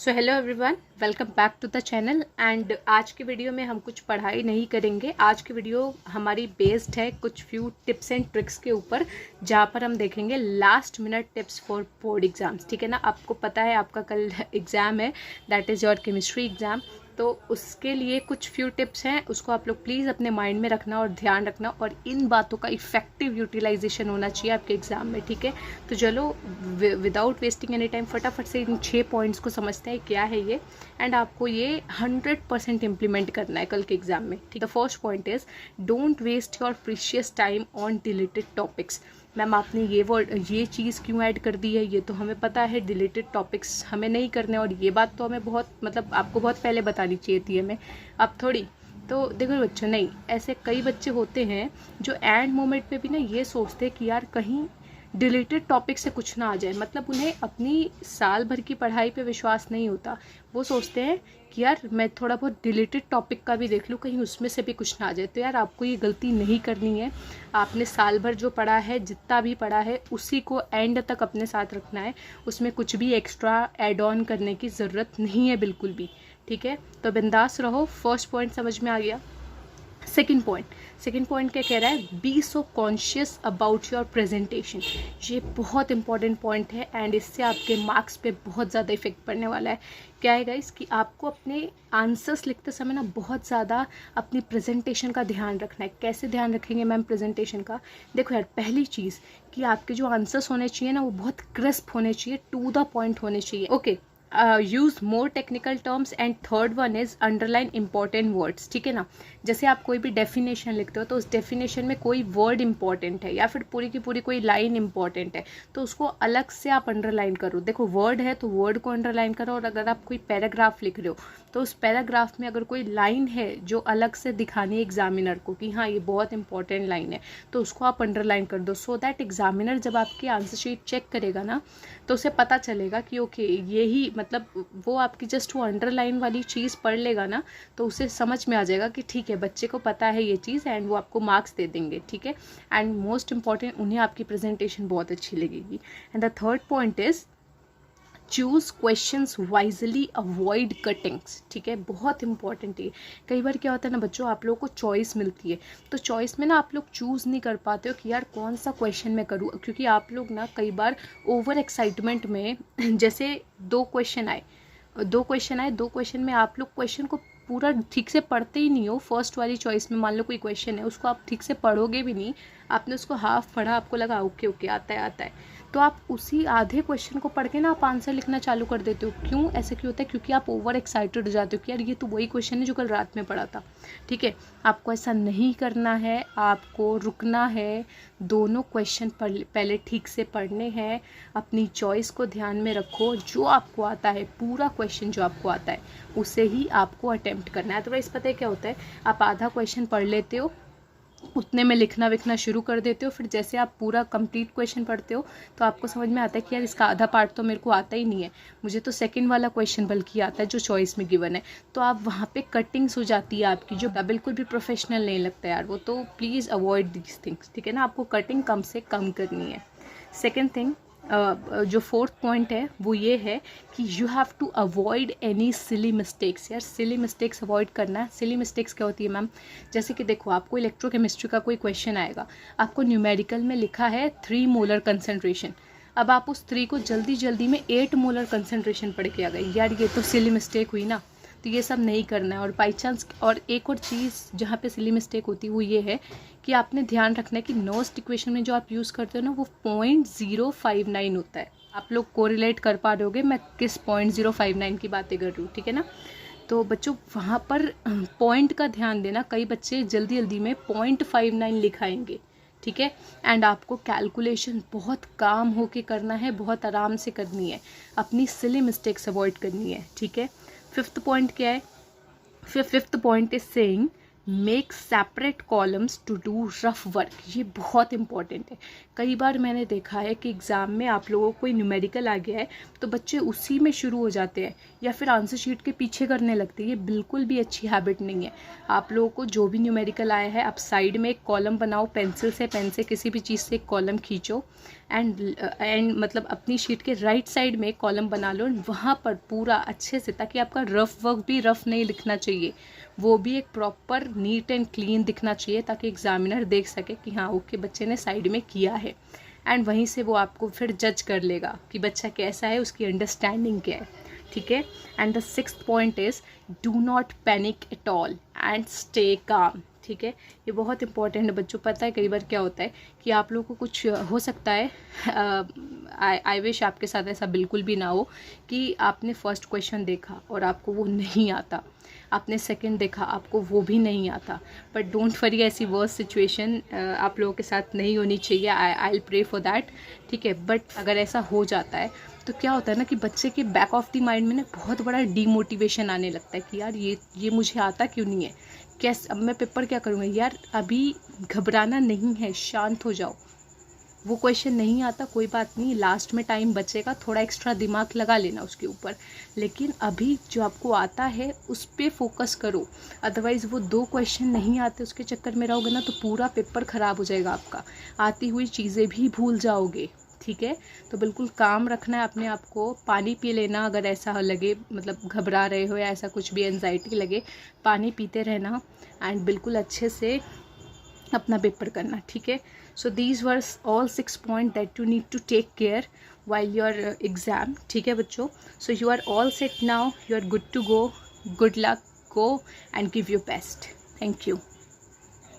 So hello everyone, welcome back to the channel. And आज की video में हम कुछ पढ़ाई नहीं करेंगे। आज की वीडियो हमारी बेस्ड है कुछ फ्यू टिप्स एंड ट्रिक्स के ऊपर, जहाँ पर हम देखेंगे last minute tips for board exams. ठीक है ना, आपको पता है आपका कल एग्ज़ाम है, that is your chemistry exam. तो उसके लिए कुछ फ्यू टिप्स हैं, उसको आप लोग प्लीज़ अपने माइंड में रखना और ध्यान रखना, और इन बातों का इफेक्टिव यूटिलाइजेशन होना चाहिए आपके एग्ज़ाम में। ठीक है, तो चलो विदाउट वेस्टिंग एनी टाइम फटाफट से इन 6 पॉइंट्स को समझते हैं क्या है ये, एंड आपको ये 100% इम्प्लीमेंट करना है कल के एग्जाम में। ठीक, the first point is don't waste your precious time on deleted topics. Ma'am आपने ये चीज़ क्यों ऐड कर दी है, ये तो हमें पता है डिलीटेड टॉपिक्स हमें नहीं करने, और ये बात तो हमें बहुत आपको बहुत पहले बतानी चाहिए थी हमें, अब थोड़ी। तो देखो बच्चों, नहीं, ऐसे कई बच्चे होते हैं जो एंड मोमेंट पे भी ना ये सोचते हैं कि यार कहीं डिलीटेड टॉपिक से कुछ ना आ जाए। मतलब उन्हें अपनी साल भर की पढ़ाई पे विश्वास नहीं होता, वो सोचते हैं कि यार मैं थोड़ा बहुत डिलीटेड टॉपिक का भी देख लूँ, कहीं उसमें से भी कुछ ना आ जाए। तो यार आपको ये गलती नहीं करनी है। आपने साल भर जो पढ़ा है, जितना भी पढ़ा है, उसी को एंड तक अपने साथ रखना है। उसमें कुछ भी एक्स्ट्रा एड ऑन करने की ज़रूरत नहीं है बिल्कुल भी। ठीक है, तो बिंदास रहो। फर्स्ट पॉइंट समझ में आ गया। सेकेंड पॉइंट क्या कह रहा है, be so conscious about your presentation. ये बहुत इंपॉर्टेंट पॉइंट है एंड इससे आपके मार्क्स पे बहुत ज़्यादा इफेक्ट पड़ने वाला है। क्या है गाइस कि आपको अपने आंसर्स लिखते समय ना बहुत ज़्यादा अपनी प्रेजेंटेशन का ध्यान रखना है। कैसे ध्यान रखेंगे मैम प्रेजेंटेशन का? देखो यार, पहली चीज़ कि आपके जो आंसर्स होने चाहिए ना वो बहुत क्रिस्प होने चाहिए, टू द पॉइंट होने चाहिए। Okay, use more technical terms, and third one is underline important words. ठीक है ना, जैसे आप कोई भी डेफिनेशन लिखते हो तो उस डेफिनेशन में कोई वर्ड इंपॉर्टेंट है या फिर पूरी की पूरी कोई लाइन इंपॉर्टेंट है तो उसको अलग से आप अंडरलाइन करो। देखो वर्ड है तो वर्ड को अंडरलाइन करो, और अगर आप कोई पैराग्राफ लिख रहे हो तो उस पैराग्राफ में अगर कोई लाइन है जो अलग से दिखानी है एग्जामिनर को कि हाँ ये बहुत इंपॉर्टेंट लाइन है, तो उसको आप अंडरलाइन कर दो, सो दैट एग्जामिनर जब आपकी आंसर शीट चेक करेगा ना तो उसे पता चलेगा कि ओके यही, मतलब वो आपकी जस्ट वो अंडरलाइन वाली चीज़ पढ़ लेगा ना तो उसे समझ में आ जाएगा कि ठीक है बच्चे को पता है ये चीज़, एंड वो आपको मार्क्स दे देंगे। ठीक है, एंड मोस्ट इंपॉर्टेंट, उन्हें आपकी प्रेजेंटेशन बहुत अच्छी लगेगी। And the third point is choose questions wisely, avoid cuttings. ठीक है, बहुत इंपॉर्टेंट है। कई बार क्या होता है ना बच्चों, आप लोगों को चॉइस मिलती है तो चॉइस में ना आप लोग चूज़ नहीं कर पाते हो कि यार कौन सा क्वेश्चन मैं करूँ, क्योंकि आप लोग ना कई बार ओवर एक्साइटमेंट में जैसे दो क्वेश्चन आए, दो क्वेश्चन में आप लोग क्वेश्चन को पूरा ठीक से पढ़ते ही नहीं हो। फर्स्ट वाली चॉइस में मान लो कोई क्वेश्चन है, उसको आप ठीक से पढ़ोगे भी नहीं, आपने उसको हाफ पढ़ा, आपको लगा ओके ओके आता है, तो आप उसी आधे क्वेश्चन को पढ़ के ना आप आंसर लिखना चालू कर देते हो। क्यों ऐसे क्यों होता है? क्योंकि आप ओवर एक्साइटेड हो जाते हो कि यार ये तो वही क्वेश्चन है जो कल रात में पढ़ा था। ठीक है, आपको ऐसा नहीं करना है, आपको रुकना है, दोनों क्वेश्चन पहले ठीक से पढ़ने हैं, अपनी चॉइस को ध्यान में रखो, जो आपको आता है पूरा क्वेश्चन जो आपको आता है उसे ही आपको अटेम्प्ट करना है। अदरवाइज पता है क्या होता है, आप आधा क्वेश्चन पढ़ लेते हो, उतने में लिखना विखना शुरू कर देते हो, फिर जैसे आप पूरा कंप्लीट क्वेश्चन पढ़ते हो तो आपको समझ में आता है कि यार इसका आधा पार्ट तो मेरे को आता ही नहीं है, मुझे तो सेकंड वाला क्वेश्चन बल्कि आता है जो चॉइस में गिवन है। तो आप वहाँ पे कटिंग्स हो जाती है आपकी, जो बिल्कुल भी प्रोफेशनल नहीं लगता यार वो। तो प्लीज़ अवॉइड दीज थिंग्स। ठीक है ना, आपको कटिंग कम से कम करनी है। सेकेंड थिंग, जो फोर्थ पॉइंट है वो ये है कि you have to avoid any silly mistakes. यार सिली मिस्टेक्स अवॉइड करना है। सिली मिस्टेक्स क्या होती है मैम? जैसे कि देखो, आपको इलेक्ट्रोकेमिस्ट्री का कोई क्वेश्चन आएगा, आपको न्यूमेरिकल में लिखा है 3 मोलर कंसनट्रेशन, अब आप उस 3 को जल्दी में 8 मोलर कंसनट्रेशन पढ़ के आ गए, यार ये तो सिली मिस्टेक हुई ना। तो ये सब नहीं करना है। और बाई चांस, और एक और चीज़ जहाँ पे सिली मिस्टेक होती है वो ये है कि आपने ध्यान रखना है कि नोस्ट इक्वेशन में जो आप यूज़ करते हो ना वो 0.059 होता है। आप लोग कोरिलेट कर पा रहे होगे मैं किस 0.059 की बातें कर रही हूँ। ठीक है ना, तो बच्चों वहाँ पर पॉइंट का ध्यान देना। कई बच्चे जल्दी में 0.59 लिखाएंगे। ठीक है, एंड आपको कैलकुलेशन बहुत काम होके करना है, बहुत आराम से करनी है, अपनी सिली मिस्टेक्स अवॉइड करनी है। ठीक है, फिफ्थ पॉइंट क्या है? Fifth point is saying make separate columns to do rough work. ये बहुत इंपॉर्टेंट है। कई बार मैंने देखा है कि एग्ज़ाम में आप लोगों को कोई न्यूमेरिकल आ गया है तो बच्चे उसी में शुरू हो जाते हैं या फिर आंसर शीट के पीछे करने लगते हैं। ये बिल्कुल भी अच्छी हैबिट नहीं है। आप लोगों को जो भी न्यूमेरिकल आया है आप साइड में एक कॉलम बनाओ, पेंसिल से, पेन से, किसी भी चीज़ से एक कॉलम खींचो, एंड मतलब अपनी शीट के राइट साइड में कॉलम बना लो, वहाँ पर पूरा अच्छे से, ताकि आपका रफ वर्क भी रफ नहीं लिखना चाहिए, वो भी एक प्रॉपर नीट एंड क्लीन दिखना चाहिए, ताकि एग्जामिनर देख सके कि हाँ ओके बच्चे ने साइड में किया है। एंड वहीं से वो आपको फिर जज कर लेगा कि बच्चा कैसा है, उसकी अंडरस्टैंडिंग क्या है, ठीक है। And the 6th point is do not panic at all and stay calm, ठीक है। ये बहुत इंपॉर्टेंट है बच्चों। पता है कई बार क्या होता है कि आप लोगों को कुछ हो सकता है, आई विश आपके साथ ऐसा बिल्कुल भी ना हो, कि आपने फर्स्ट क्वेश्चन देखा और आपको वो नहीं आता, आपने सेकंड देखा आपको वो भी नहीं आता, बट डोंट वरी, ऐसी वर्स्ट सिचुएशन आप लोगों के साथ नहीं होनी चाहिए। I will pray for that, ठीक है। बट अगर ऐसा हो जाता है तो क्या होता है ना कि बच्चे के बैक ऑफ द माइंड में ना बहुत बड़ा डीमोटिवेशन आने लगता है कि यार ये मुझे आता क्यों नहीं है, कैसे अब मैं पेपर क्या करूँगा। यार अभी घबराना नहीं है, शांत हो जाओ। वो क्वेश्चन नहीं आता कोई बात नहीं, लास्ट में टाइम बचेगा, थोड़ा एक्स्ट्रा दिमाग लगा लेना उसके ऊपर, लेकिन अभी जो आपको आता है उस पर फोकस करो। अदरवाइज़ वो 2 क्वेश्चन नहीं आते उसके चक्कर में रहोगे ना तो पूरा पेपर ख़राब हो जाएगा आपका, आती हुई चीज़ें भी भूल जाओगे, ठीक है। तो बिल्कुल काम रखना है अपने आप को। पानी पी लेना अगर ऐसा लगे, मतलब घबरा रहे हो या ऐसा कुछ भी एंजाइटी लगे, पानी पीते रहना एंड बिल्कुल अच्छे से अपना पेपर करना, ठीक है। So these were all 6 point that you need to take care while your exam, ठीक है बच्चों। So you are all set now, you are good to go, good luck, go and give your best. Thank you.